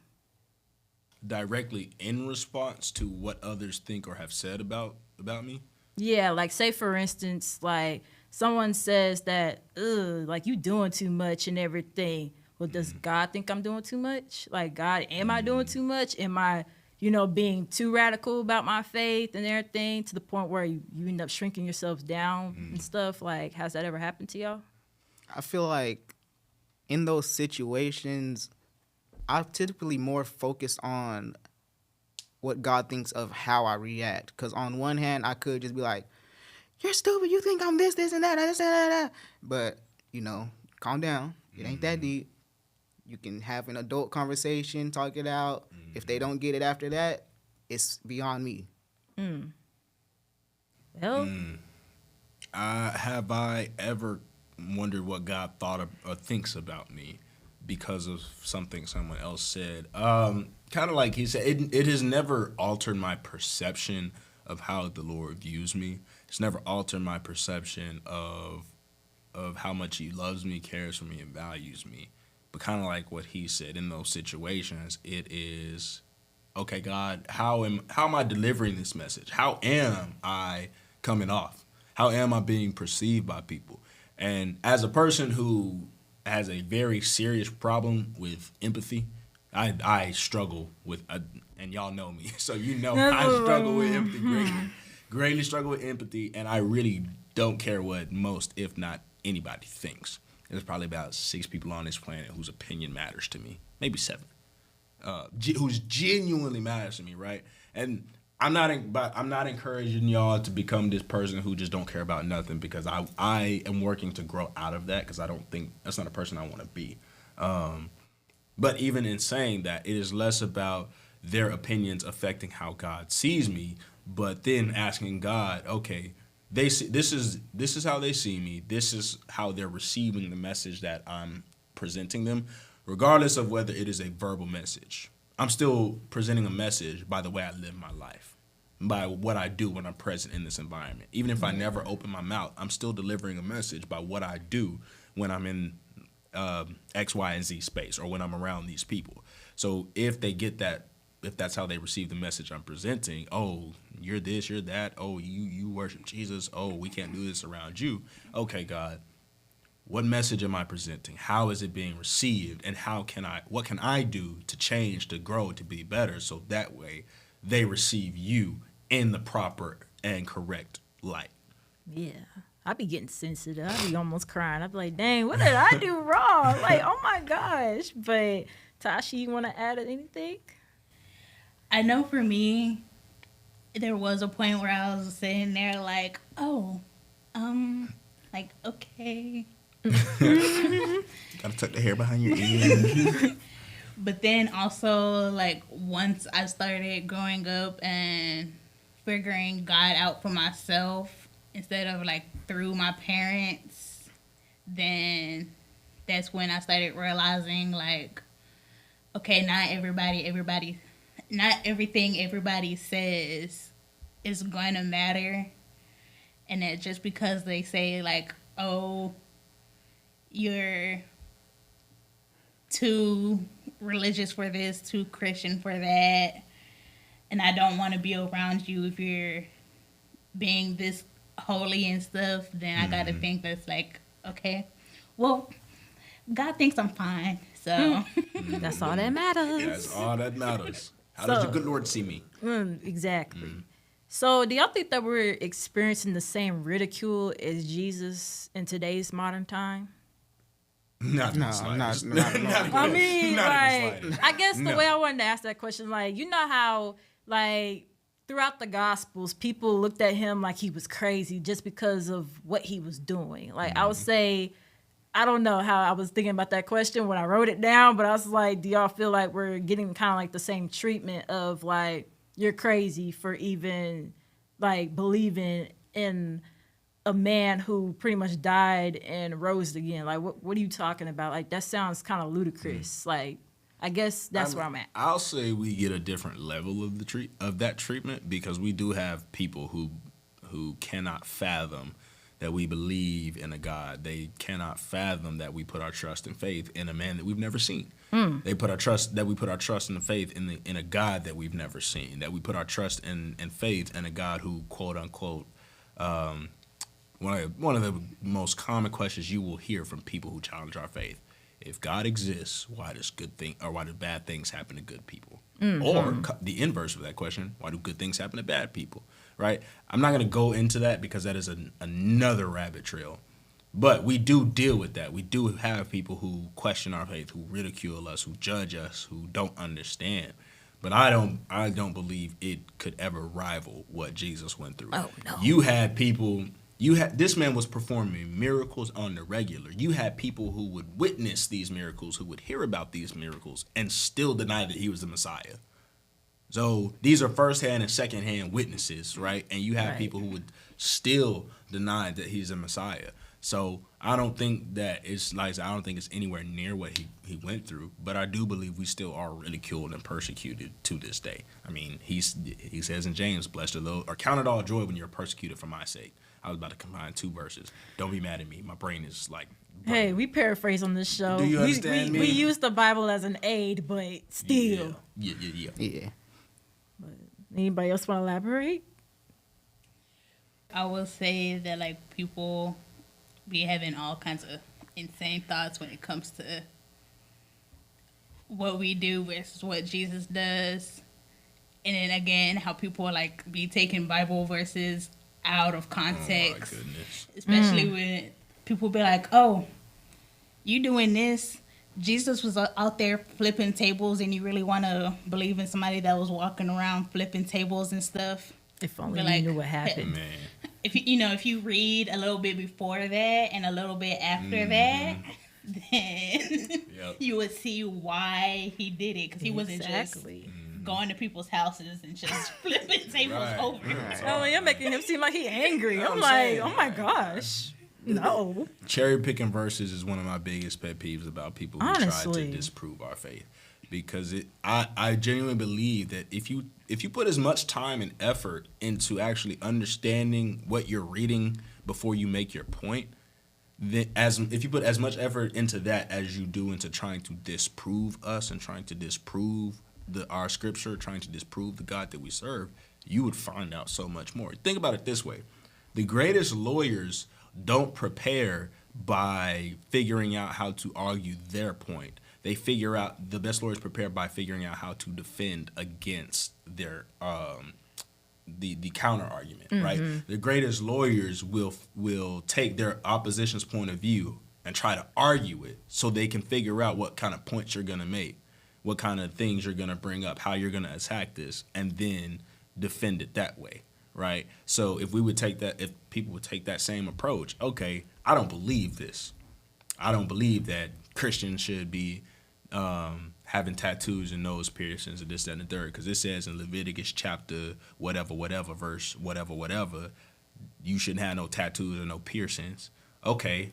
Directly in response to what others think or have said about me? Yeah, like, say, for instance, like, someone says that, like, you doing too much and everything. Well, does God think I'm doing too much? Like, God, am I doing too much? Am I, being too radical about my faith and everything to the point where you end up shrinking yourselves down and stuff? Like, has that ever happened to y'all? I feel like in those situations, I'm typically more focused on what God thinks of how I react. Because on one hand, I could just be like, you're stupid. You think I'm this, and that. But, calm down. It ain't that deep. You can have an adult conversation, talk it out. If they don't get it after that, it's beyond me. Well, have I ever wondered what God thought of, or thinks about me because of something someone else said? Kind of like he said, it has never altered my perception of how the Lord views me. It's never altered my perception of how much he loves me, cares for me, and values me. But kind of like what he said, in those situations, it is, okay, God, how am I delivering this message? How am I coming off? How am I being perceived by people? And as a person who has a very serious problem with empathy, I struggle with, and y'all know me, so I struggle with empathy, greatly struggle with empathy, and I really don't care what most, if not anybody, thinks. There's probably about 6 people on this planet whose opinion matters to me, maybe 7, who's genuinely matters to me, right? And I'm not encouraging y'all to become this person who just don't care about nothing, because I am working to grow out of that, because I don't think that's not a person I want to be. But even in saying that, it is less about their opinions affecting how God sees me, but then asking God, okay, they see, this is how they see me. This is how they're receiving the message that I'm presenting them, regardless of whether it is a verbal message. I'm still presenting a message by the way I live my life, by what I do when I'm present in this environment. Even if I never open my mouth, I'm still delivering a message by what I do when I'm in X, Y, and Z space, or when I'm around these people. So if they get that, if that's how they receive the message I'm presenting, oh, you're this, you're that, oh, you worship Jesus, oh, we can't do this around you. Okay, God, what message am I presenting? How is it being received? And what can I do to change, to grow, to be better, so that way they receive you in the proper and correct light? Yeah. I be getting sensitive. I be almost crying. I be like, dang, what did I do wrong? Like, oh my gosh. But Tashi, you want to add anything? I know for me, there was a point where I was sitting there like, oh, like, okay. Gotta tuck the hair behind your ear. But then also, like, once I started growing up and figuring God out for myself, instead of, like, through my parents, then that's when I started realizing, like, okay, not everything everybody says is going to matter. And that just because they say, like, oh, you're too religious for this, too Christian for that, and I don't want to be around you if you're being this holy and stuff, then I gotta think that's like, okay, well, God thinks I'm fine, so That's all that matters. That's all that matters. How does your good Lord see me? Exactly. So, do y'all think that we're experiencing the same ridicule as Jesus in today's modern time? Not in the No, slightest. not at all. I mean, Not in the like, slightest. I guess the No. way I wanted to ask that question, like, you know how, like, throughout the Gospels, people looked at him like he was crazy just because of what he was doing. Like, I would say, I don't know how I was thinking about that question when I wrote it down, but I was like, do y'all feel like we're getting kind of like the same treatment of, like, you're crazy for even, like, believing in a man who pretty much died and rose again? Like, what are you talking about? Like, that sounds kind of ludicrous. Like, I guess that's where I'm at. I'll say we get a different level of that treatment because we do have people who cannot fathom that we believe in a God. They cannot fathom that we put our trust and faith in a man that we've never seen. We put our trust and faith in a God that we've never seen. That we put our trust and faith in a God who, quote unquote, one of the most common questions you will hear from people who challenge our faith: if God exists, why do bad things happen to good people? Or the inverse of that question: why do good things happen to bad people? Right? I'm not going to go into that because that is another rabbit trail. But we do deal with that. We do have people who question our faith, who ridicule us, who judge us, who don't understand. But I don't believe it could ever rival what Jesus went through. Oh, no. You had people. This man was performing miracles on the regular. You had people who would witness these miracles, who would hear about these miracles, and still deny that he was the Messiah. So these are firsthand and secondhand witnesses, right? And you have people who would still deny that he's a Messiah. So I don't think that I don't think it's anywhere near what he went through. But I do believe we still are ridiculed and persecuted to this day. I mean, he says in James, "Blessed are those, or count it all joy when you're persecuted for my sake." I was about to combine two verses. Don't be mad at me. My brain is like. Hey, we paraphrase on this show. Do you understand me? We use the Bible as an aid, but still. Yeah. Anybody else want to elaborate? I will say that, like, people be having all kinds of insane thoughts when it comes to what we do versus what Jesus does. And then again, how people like be taking Bible verses out of context. Oh my goodness. Especially when people be like, oh, you doing this? Jesus was out there flipping tables, and you really want to believe in somebody that was walking around flipping tables and stuff? If only But, like, you knew what happened. Man. If you read a little bit before that and a little bit after that, then you would see why he did it, because he wasn't just going to people's houses and just flipping tables over. Oh, you're making him seem like he angry. I'm like, oh my gosh. No. Cherry picking verses is one of my biggest pet peeves about people who try to disprove our faith, because I genuinely believe that if you put as much time and effort into actually understanding what you're reading before you make your point, then if you put as much effort into that as you do into trying to disprove us and trying to disprove our scripture, trying to disprove the God that we serve, you would find out so much more. Think about it this way: the greatest lawyers don't prepare by figuring out how to argue their point. The best lawyers prepare by figuring out how to defend against their the counter argument, right? The greatest lawyers will take their opposition's point of view and try to argue it so they can figure out what kind of points you're going to make, what kind of things you're going to bring up, how you're going to attack this, and then defend it that way. Right. So if people would take that same approach, okay, I don't believe this. I don't believe that Christians should be having tattoos and nose piercings and this, that, and the third, because it says in Leviticus chapter whatever, verse whatever, you shouldn't have no tattoos or no piercings. Okay,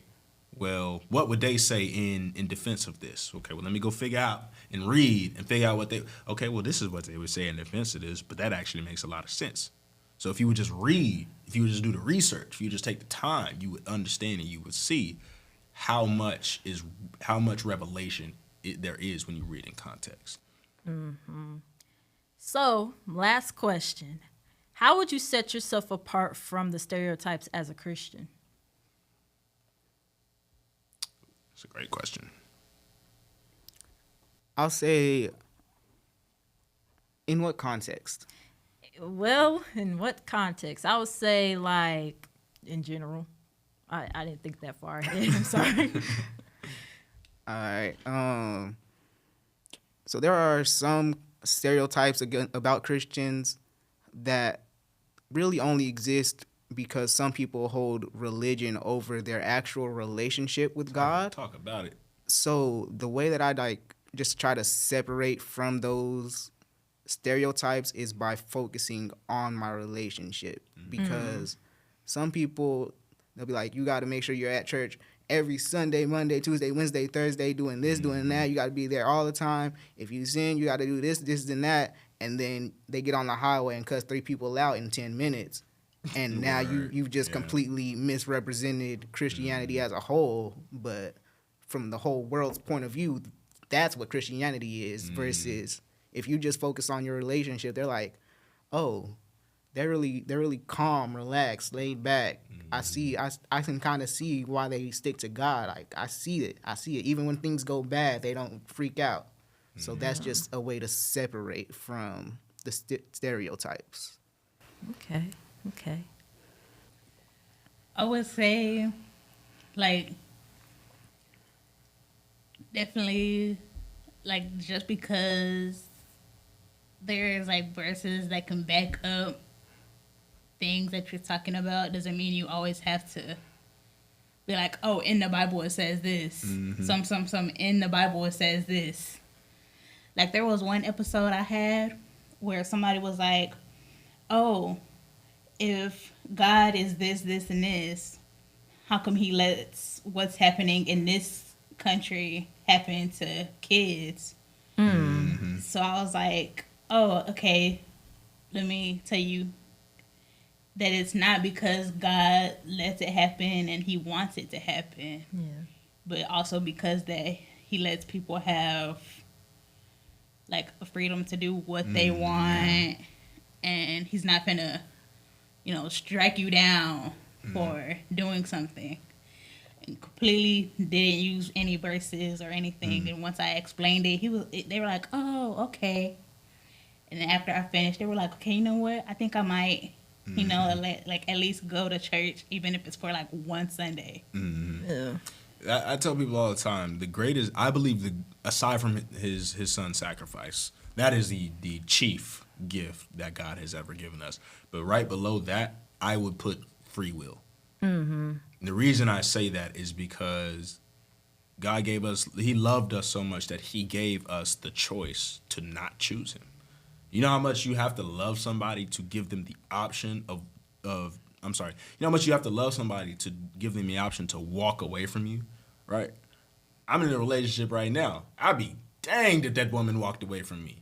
well, what would they say in defense of this? Okay, well, let me go figure out and read and figure out what they, okay, well, this is what they would say in defense of this, but that actually makes a lot of sense. So if you would just read, if you would just do the research, if you just take the time, you would understand and you would see how much revelation there is when you read in context. So, last question. How would you set yourself apart from the stereotypes as a Christian? It's a great question. I'll say, in what context? Well, in what context? I would say, like, in general. I didn't think that far ahead. I'm sorry. All right. So there are some stereotypes about Christians that really only exist because some people hold religion over their actual relationship with God. Talk about it. So the way that I just try to separate from those stereotypes is by focusing on my relationship, because some people, they'll be like, you got to make sure you're at church every Sunday, Monday, Tuesday, Wednesday, Thursday, doing this, doing that. You got to be there all the time. If you sin, you got to do this, this, and that. And then they get on the highway and cuss 3 people out in 10 minutes. And now you've just completely misrepresented Christianity as a whole. But from the whole world's point of view, that's what Christianity is, versus if you just focus on your relationship, they're like, oh, they're really calm, relaxed, laid back. I can kind of see why they stick to God. Like, I see it. Even when things go bad, they don't freak out. So that's just a way to separate from the stereotypes. Okay. I would say, like, definitely, like, just because there's, like, verses that can back up things that you're talking about doesn't mean you always have to be like, oh, in the Bible it says this. Some in the Bible it says this. Like, there was one episode I had where somebody was like, oh, if God is this, this, and this, how come he lets what's happening in this country happen to kids? So I was like, oh, okay, let me tell you that it's not because God lets it happen and he wants it to happen, but also because that he lets people have, like, a freedom to do what they want, and he's not gonna, strike you down for doing something. And completely didn't use any verses or anything. And once I explained it, they were like, oh, okay. And then after I finished, they were like, okay, you know what? I think I might, at least go to church, even if it's for like one Sunday. I tell people all the time, the greatest, I believe, aside from his son's sacrifice, that is the chief gift that God has ever given us. But right below that, I would put free will. The reason I say that is because God he loved us so much that he gave us the choice to not choose him. You know how much you have to love somebody to give them the option you know how much you have to love somebody to give them the option to walk away from you, right? I'm in a relationship right now. I'd be danged if that woman walked away from me.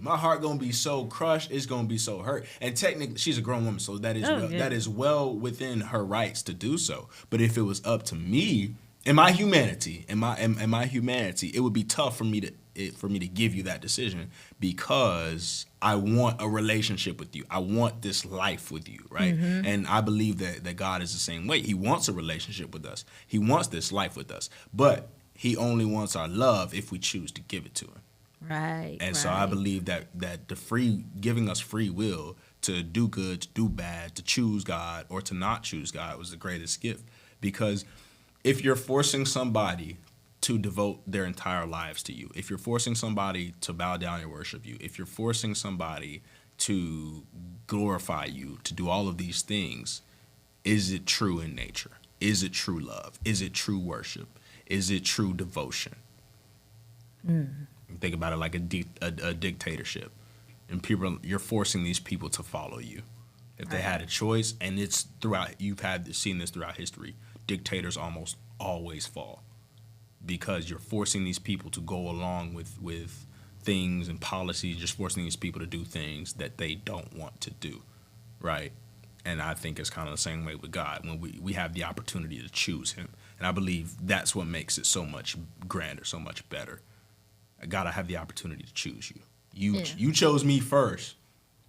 My heart gonna be so crushed, it's gonna be so hurt. And technically, she's a grown woman, so that is well within her rights to do so. But if it was up to me, in my humanity, it would be tough for me to give you that decision, because I want a relationship with you. I want this life with you, right? And I believe that God is the same way. He wants a relationship with us. He wants this life with us. But he only wants our love if we choose to give it to him. Right. And so I believe that giving us free will to do good, to do bad, to choose God or to not choose God was the greatest gift. Because if you're forcing somebody to devote their entire lives to you, if you're forcing somebody to bow down and worship you, if you're forcing somebody to glorify you, to do all of these things, is it true in nature? Is it true love? Is it true worship? Is it true devotion? Think about it like a dictatorship, and you're forcing these people to follow you. If they had a choice, and it's throughout, you've seen this throughout history. dictators almost always fall, because you're forcing these people to go along with things and policies, just forcing these people to do things that they don't want to do, right? And I think it's kind of the same way with God, when we have the opportunity to choose him. And I believe that's what makes it so much grander, so much better. God, I have the opportunity to choose you. You chose me first,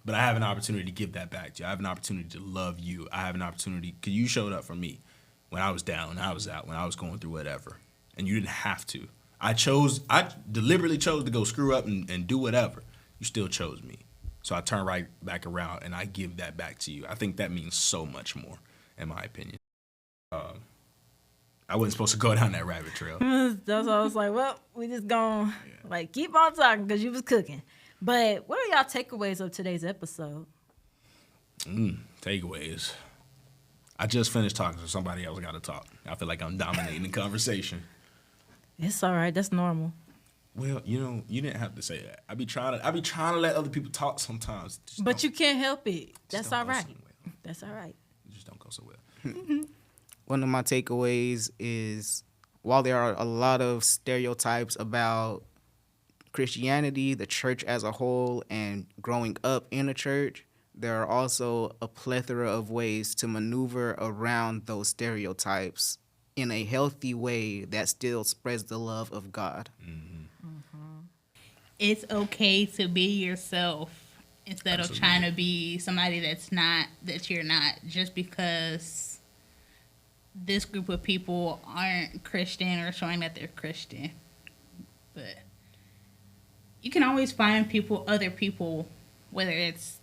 but I have an opportunity to give that back to you. I have an opportunity to love you. I have an opportunity, because you showed up for me when I was down, when I was out, when I was going through whatever. And you didn't have to. I deliberately chose to go screw up and do whatever. You still chose me. So I turn right back around and I give that back to you. I think that means so much more, in my opinion. I wasn't supposed to go down that rabbit trail. That's why I was like, well, we just gonna keep on talking because you was cooking. But what are y'all takeaways of today's episode? Takeaways. I just finished talking to somebody else. I got to talk. I feel like I'm dominating the conversation. It's all right. That's normal. Well, you didn't have to say that. I be trying to let other people talk sometimes. But you can't help it. That's all right. So That's all right. it just don't go so well. One of my takeaways is, while there are a lot of stereotypes about Christianity, the church as a whole, and growing up in a church, there are also a plethora of ways to maneuver around those stereotypes in a healthy way that still spreads the love of God. It's okay to be yourself instead of trying to be somebody that you're not, just because this group of people aren't Christian or showing that they're Christian. But you can always find other people, whether it's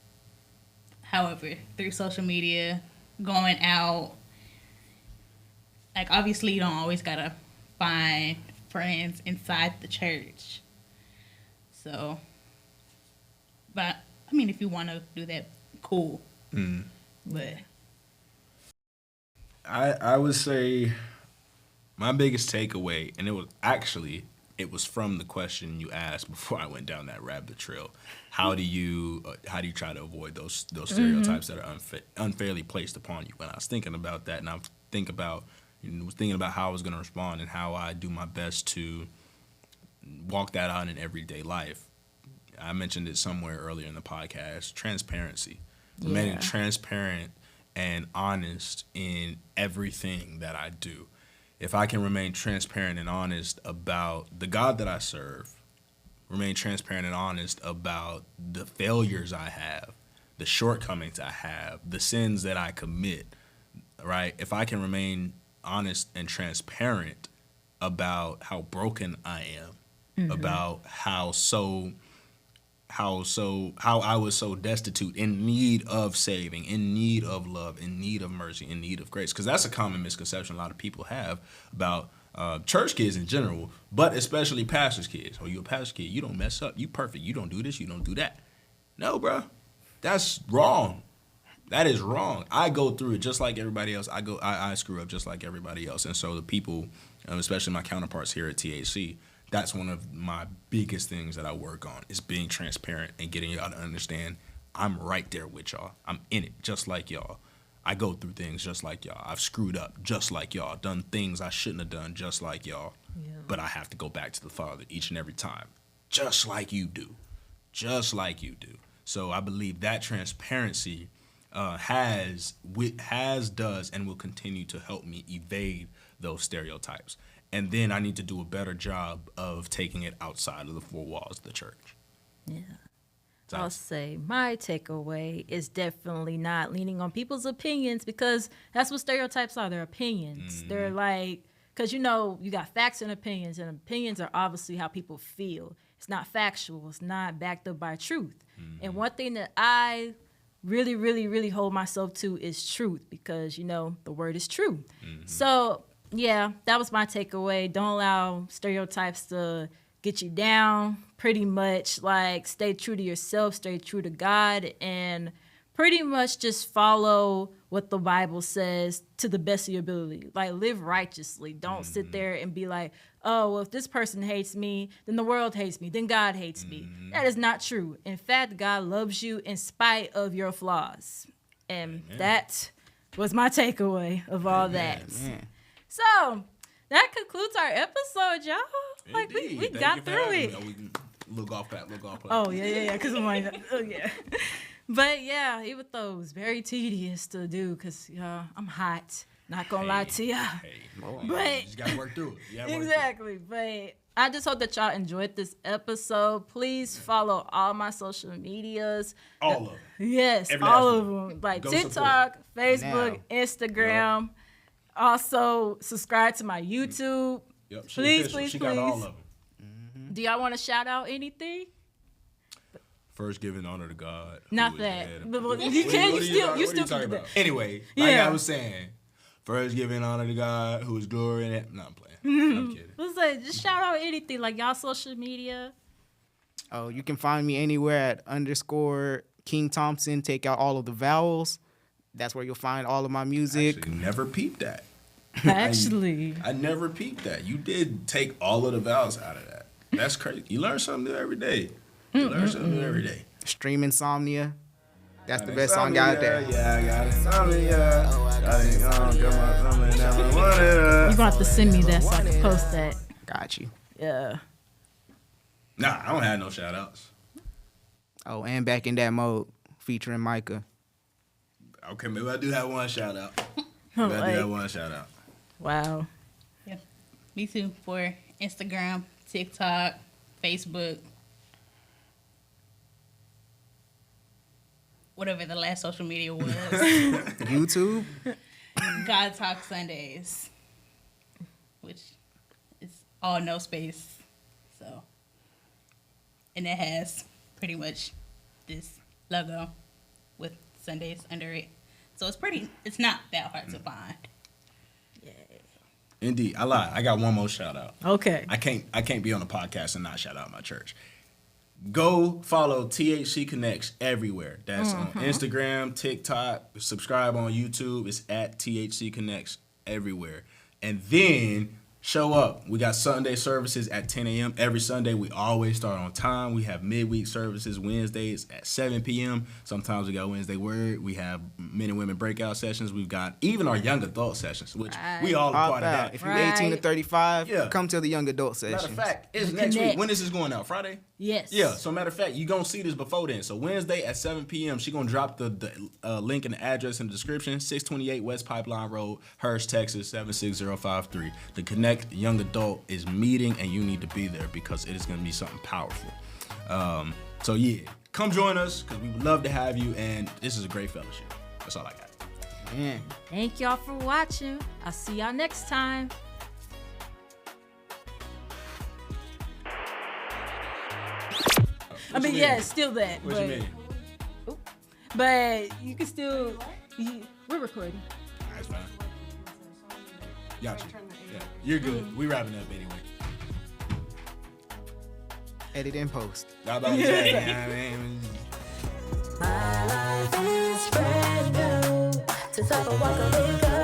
however, through social media, going out. Like, obviously, you don't always gotta find friends inside the church. So, but I mean, if you want to do that, cool. But I would say my biggest takeaway, and it was from the question you asked before I went down that rabbit trail. How do you try to avoid those stereotypes that are unfairly placed upon you? When I was thinking about that, and I was thinking about how I was going to respond and how I do my best to walk that out in everyday life. I mentioned it somewhere earlier in the podcast. Transparency, remaining transparent and honest in everything that I do. If I can remain transparent and honest about the God that I serve, remain transparent and honest about the failures I have, the shortcomings I have, the sins that I commit, right? If I can remain honest and transparent about how broken I am, about how I was so destitute, in need of saving, in need of love, in need of mercy, in need of grace. Because that's a common misconception a lot of people have about church kids in general, but especially pastors' kids. Oh, you a pastor kid, you don't mess up, you perfect, you don't do this, you don't do that. No, bro, that's wrong. That is wrong. I go through it just like everybody else. I screw up just like everybody else. And so the people, especially my counterparts here at THC, that's one of my biggest things that I work on, is being transparent and getting y'all to understand I'm right there with y'all. I'm in it just like y'all. I go through things just like y'all. I've screwed up just like y'all, done things I shouldn't have done just like y'all. Yeah. But I have to go back to the Father each and every time, just like you do. Just like you do. So I believe that transparency does, and will continue to help me evade those stereotypes. And then I need to do a better job of taking it outside of the four walls of the church. Yeah. I'll say my takeaway is definitely not leaning on people's opinions, because that's what stereotypes are. They're opinions. They're like, because you got facts and opinions are obviously how people feel. It's not factual. It's not backed up by truth. And one thing that I really, really, really hold myself to is truth, because, the word is true. So, yeah, that was my takeaway. Don't allow stereotypes to get you down. Pretty much, like, stay true to yourself, stay true to God, and pretty much just follow what the Bible says to the best of your ability. Like, live righteously. Don't sit there and be like, oh, well, if this person hates me, then the world hates me, then God hates me. That is not true. In fact, God loves you in spite of your flaws. And that was my takeaway of all that. So that concludes our episode, y'all. Like we Indeed. Thank got you for through having it. me. Oh, we can look off that. Oh yeah. Because I'm like, oh yeah. But yeah, even though it was very tedious to do, because I'm hot. Not gonna lie to y'all. Hey, But you just gotta work through it. You gotta work through it. exactly. But I just hope that y'all enjoyed this episode. Please follow all my social medias. All of them. Yes, Every all last of one. them. Like Go TikTok, Facebook, Now. Instagram. Also, subscribe to my YouTube. Yep. She Please, official. please, She got all please. of them. Do y'all want to shout out anything? First, giving honor to God. who Not is that. head. But What you are can. what You are still. what You are still talking can do about? that. Anyway, like Yeah. I was saying, first giving honor to God, who is glory in it. No, I'm playing. I'm kidding. Let's say, just shout out anything like y'all social media. Oh, you can find me anywhere at _King Thompson. Take out all of the vowels. That's where you'll find all of my music. Actually, never peeped that. Actually, I never peeped that. You did take all of the vowels out of that. That's crazy. You learn something new every day. You learn something new every day. Stream Insomnia. That's the best song out there. Yeah, I got insomnia. you're gonna have to send me that so I can post that. Got you. Yeah. Nah, I don't have no shout outs. Oh, and Back in That Mode featuring Mycah. Okay, maybe I do have one shout out. Maybe I do have one shout out. Wow. Yeah. Me too. For Instagram, TikTok, Facebook, whatever the last social media was. YouTube. God Talk Sundays, which is all no space. So, and it has pretty much this logo with Sundays under it. So it's not that hard to find. Indeed, I lied. I got one more shout out. Okay. I can't be on a podcast and not shout out my church. Go follow THC Connects everywhere. That's on Instagram, TikTok. Subscribe on YouTube. It's at THC Connects everywhere. And then show up. We got Sunday services at 10 a.m. Every Sunday. We always start on time. We have midweek services Wednesdays at 7 p.m. Sometimes we got Wednesday Word. We have men and women breakout sessions. We've got even our young adult sessions, which we all are Pop part of out. that. If you're 18 to 35, Yeah. come to the young adult Matter session. of fact, it's The next week. Connect. When is this going out? Friday? Yes. Yeah, so matter of fact, you're going to see this before then. So Wednesday at 7 p.m., she's going to drop the link and the address in the description, 628 West Pipeline Road, Hurst, Texas, 76053. The Connect Young Adult is meeting, and you need to be there because it is going to be something powerful. So yeah, come join us because we would love to have you, and this is a great fellowship. That's all I got. Man. Thank y'all for watching. I'll see y'all next time. I mean, yeah, it's still that. What but, you mean? But you can still. We're recording. That's fine. Got you. Yeah, you're good. We wrapping up anyway. Edit and post. How about you say, I mean, My life is brand new. Since I walk a